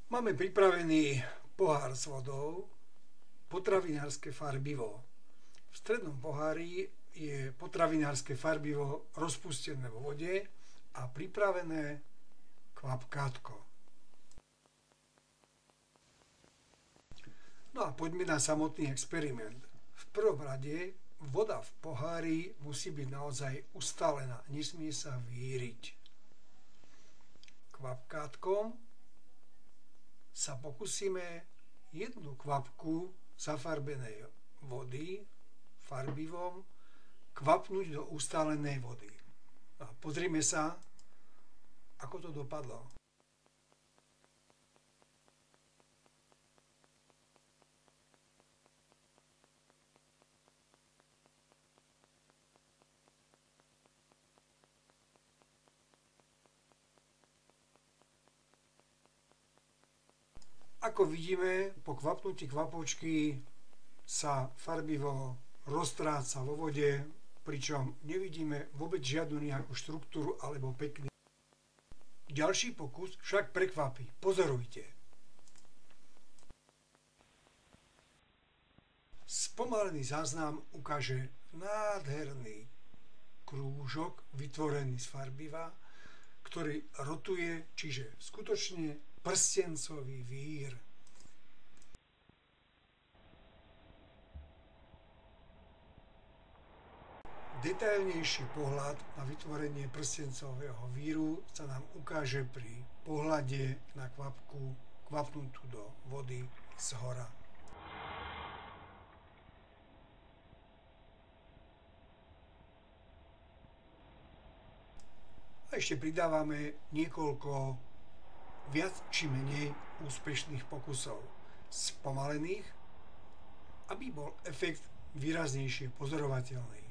Máme pripravený pohár s vodou, potravinárske farbivo. V strednom pohári je potravinárske farbivo rozpustené vo vode a pripravené kvapkátko. No a poďme na samotný experiment. V prvom rade voda v pohári musí byť naozaj ustálená, nesmie sa víriť. Kvapkátkom sa pokúsime jednu kvapku zafarbenej vody farbivom kvapnúť do ustálenej vody. A pozrime sa, ako to dopadlo. Ako vidíme, po kvapnutí kvapočky sa farbivo roztráca vo vode, pričom nevidíme vôbec žiadnu nejakú štruktúru alebo pekný. Ďalší pokus však prekvapí. Pozorujte. Spomalený záznam ukáže nádherný krúžok vytvorený z farbiva, ktorý rotuje, čiže skutočne prstencový vír. Detailnejší pohľad na vytvorenie prstencového víru sa nám ukáže pri pohľade na kvapku kvapnutú do vody zhora. A ešte pridávame niekoľko viac či menej úspešných pokusov spomalených, aby bol efekt výraznejšie pozorovateľný.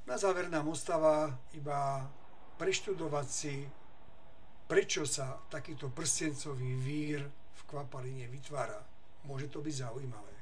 Na záver nám ostáva iba preštudovať si, prečo sa takýto prstencový vír v kvapaline vytvára. Môže to byť zaujímavé.